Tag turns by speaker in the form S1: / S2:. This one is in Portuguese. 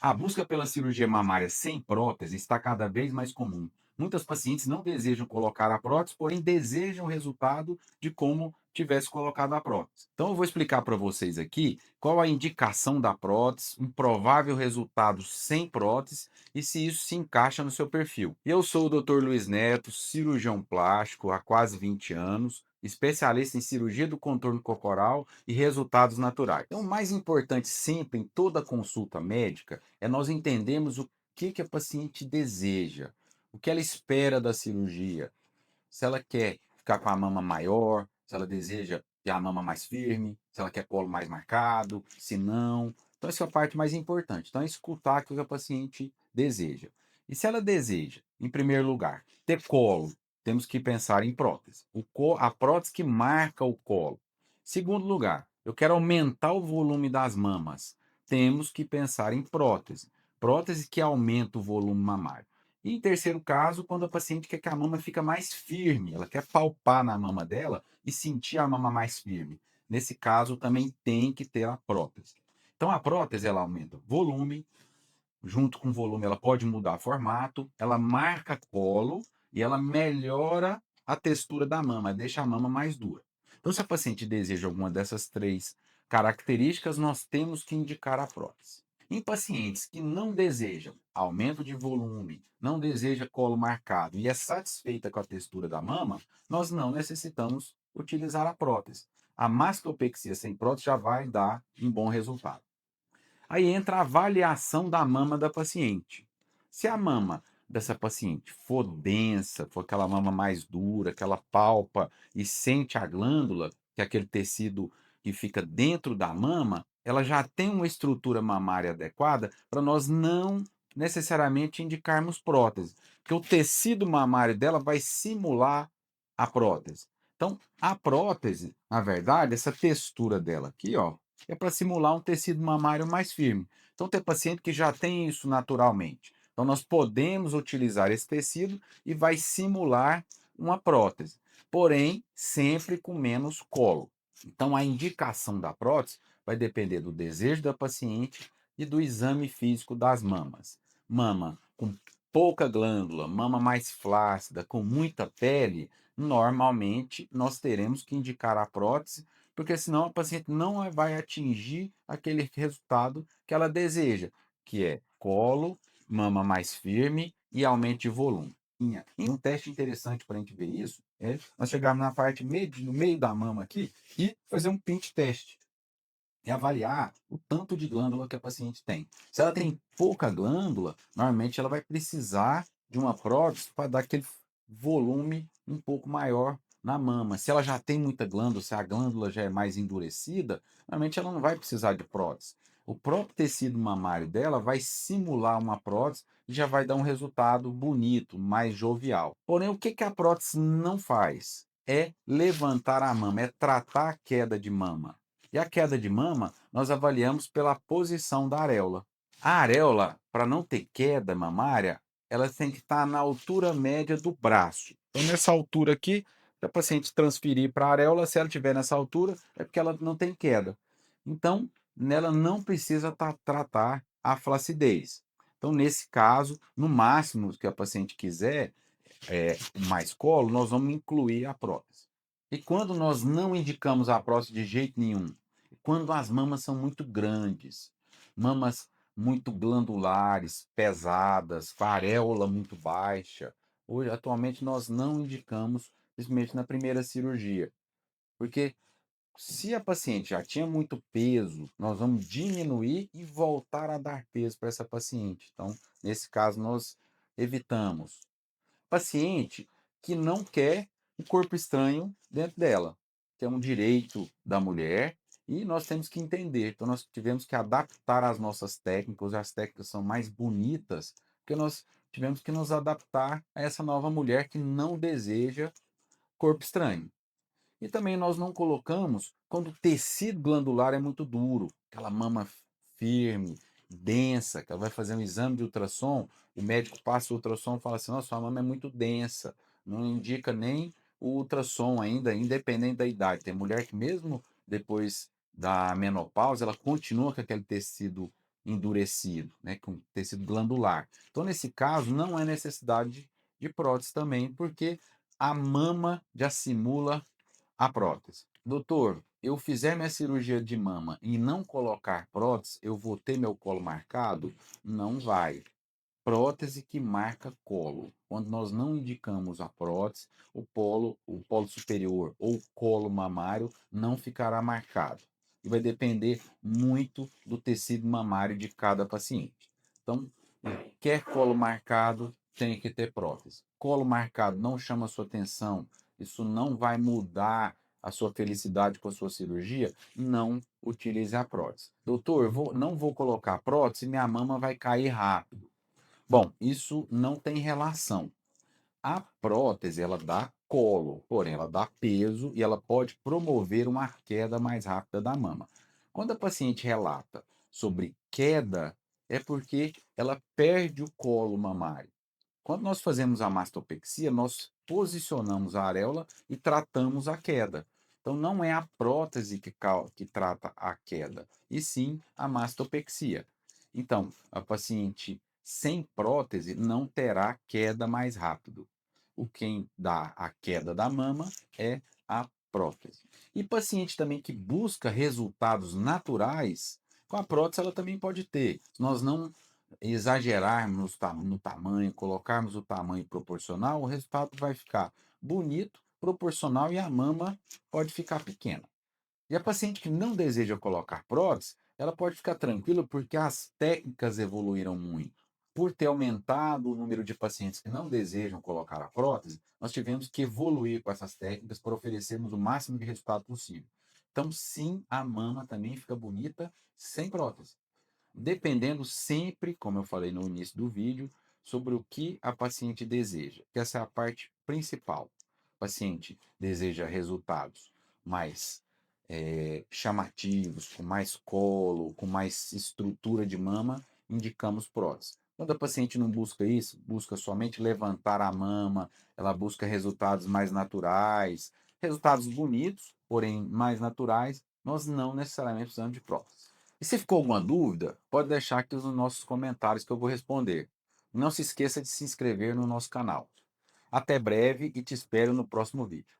S1: A busca pela cirurgia mamária sem prótese está cada vez mais comum. Muitas pacientes não desejam colocar a prótese, porém desejam o resultado de como tivesse colocado a prótese. Então eu vou explicar para vocês aqui qual a indicação da prótese, um provável resultado sem prótese e se isso se encaixa no seu perfil. Eu sou o Dr. Luiz Neto, cirurgião plástico há quase 20 anos, especialista em cirurgia do contorno corporal e resultados naturais. Então, o mais importante sempre em toda consulta médica é nós entendermos o que a paciente deseja, o que ela espera da cirurgia. Se ela quer ficar com a mama maior, se ela deseja ter a mama mais firme, se ela quer colo mais marcado, se não. Então, essa é a parte mais importante. Então, é escutar o que a paciente deseja. E se ela deseja, em primeiro lugar, ter colo, temos que pensar em prótese. A prótese que marca o colo. Segundo lugar, eu quero aumentar o volume das mamas. Temos que pensar em prótese. Prótese que aumenta o volume mamário. E em terceiro caso, quando a paciente quer que a mama fica mais firme, ela quer palpar na mama dela e sentir a mama mais firme. Nesse caso, também tem que ter a prótese. Então, a prótese ela aumenta o volume, junto com o volume, ela pode mudar formato, ela marca colo e ela melhora a textura da mama, deixa a mama mais dura. Então, se a paciente deseja alguma dessas três características, nós temos que indicar a prótese. Em pacientes que não desejam aumento de volume, não deseja colo marcado e é satisfeita com a textura da mama, nós não necessitamos utilizar a prótese. A mastopexia sem prótese já vai dar um bom resultado. Aí entra a avaliação da mama da paciente. Se a mama dessa paciente for densa, for aquela mama mais dura, que ela palpa e sente a glândula, que é aquele tecido que fica dentro da mama, ela já tem uma estrutura mamária adequada para nós não necessariamente indicarmos prótese, porque o tecido mamário dela vai simular a prótese. Então, a prótese, na verdade, essa textura dela aqui, ó, é para simular um tecido mamário mais firme. Então, tem paciente que já tem isso naturalmente. Então, nós podemos utilizar esse tecido e vai simular uma prótese, porém, sempre com menos colo. Então, a indicação da prótese vai depender do desejo da paciente e do exame físico das mamas. Mama com pouca glândula, mama mais flácida, com muita pele, normalmente nós teremos que indicar a prótese porque senão a paciente não vai atingir aquele resultado que ela deseja, que é colo, mama mais firme e aumento de volume. E um teste interessante para a gente ver isso é nós chegarmos na parte no meio da mama aqui e fazer um pinch teste e avaliar o tanto de glândula que a paciente tem. Se ela tem pouca glândula, normalmente ela vai precisar de uma prótese para dar aquele volume um pouco maior na mama. Se ela já tem muita glândula, se a glândula já é mais endurecida, normalmente ela não vai precisar de prótese. O próprio tecido mamário dela vai simular uma prótese e já vai dar um resultado bonito, mais jovial. Porém, o que a prótese não faz? É levantar a mama, é tratar a queda de mama. E a queda de mama, nós avaliamos pela posição da areola. A areola, para não ter queda mamária, ela tem que estar na altura média do braço. Então, nessa altura aqui, se a paciente transferir para a areola, se ela estiver nessa altura, é porque ela não tem queda. Então, nela não precisa tratar a flacidez. Então, nesse caso, no máximo que a paciente quiser, mais colo, nós vamos incluir a prótese. E quando nós não indicamos a prótese de jeito nenhum? Quando as mamas são muito grandes, mamas muito glandulares, pesadas, areola muito baixa. Hoje, atualmente, nós não indicamos, principalmente na primeira cirurgia, porque se a paciente já tinha muito peso, nós vamos diminuir e voltar a dar peso para essa paciente. Então, nesse caso, nós evitamos paciente que não quer um corpo estranho dentro dela, que é um direito da mulher e nós temos que entender. Então, nós tivemos que adaptar as nossas técnicas, as técnicas são mais bonitas, porque nós tivemos que nos adaptar a essa nova mulher que não deseja corpo estranho. E também nós não colocamos quando o tecido glandular é muito duro, aquela mama firme, densa, que ela vai fazer um exame de ultrassom, o médico passa o ultrassom e fala assim: nossa, sua mama é muito densa, não indica nem o ultrassom ainda, independente da idade. Tem mulher que mesmo depois da menopausa, ela continua com aquele tecido endurecido, né, com tecido glandular. Então, nesse caso, não é necessidade de prótese também, porque a mama já simula a prótese. Doutor, eu fizer minha cirurgia de mama e não colocar prótese, eu vou ter meu colo marcado? Não vai. Prótese que marca colo. Quando nós não indicamos a prótese, o polo superior ou colo mamário não ficará marcado. E vai depender muito do tecido mamário de cada paciente. Então, quer colo marcado, tem que ter prótese. Colo marcado não chama a sua atenção, isso não vai mudar a sua felicidade com a sua cirurgia, não utilize a prótese. Doutor, não vou colocar prótese, minha mama vai cair rápido. Bom, isso não tem relação. A prótese, ela dá colo, porém ela dá peso e ela pode promover uma queda mais rápida da mama. Quando a paciente relata sobre queda, é porque ela perde o colo mamário. Quando nós fazemos a mastopexia, nós posicionamos a areola e tratamos a queda. Então, não é a prótese que trata a queda, e sim a mastopexia. Então, a paciente sem prótese não terá queda mais rápido. O quem dá a queda da mama é a prótese. E paciente também que busca resultados naturais, com a prótese ela também pode ter. Nós não exagerarmos no tamanho, colocarmos o tamanho proporcional, o resultado vai ficar bonito, proporcional e a mama pode ficar pequena. E a paciente que não deseja colocar prótese, ela pode ficar tranquila porque as técnicas evoluíram muito. Por ter aumentado o número de pacientes que não desejam colocar a prótese, nós tivemos que evoluir com essas técnicas para oferecermos o máximo de resultado possível. Então, sim, a mama também fica bonita sem prótese, dependendo sempre, como eu falei no início do vídeo, sobre o que a paciente deseja. Que essa é a parte principal. O paciente deseja resultados mais chamativos, com mais colo, com mais estrutura de mama, indicamos prótese. Quando a paciente não busca isso, busca somente levantar a mama, ela busca resultados mais naturais, resultados bonitos, porém mais naturais, nós não necessariamente precisamos de prótese. E se ficou alguma dúvida, pode deixar aqui nos nossos comentários que eu vou responder. Não se esqueça de se inscrever no nosso canal. Até breve e te espero no próximo vídeo.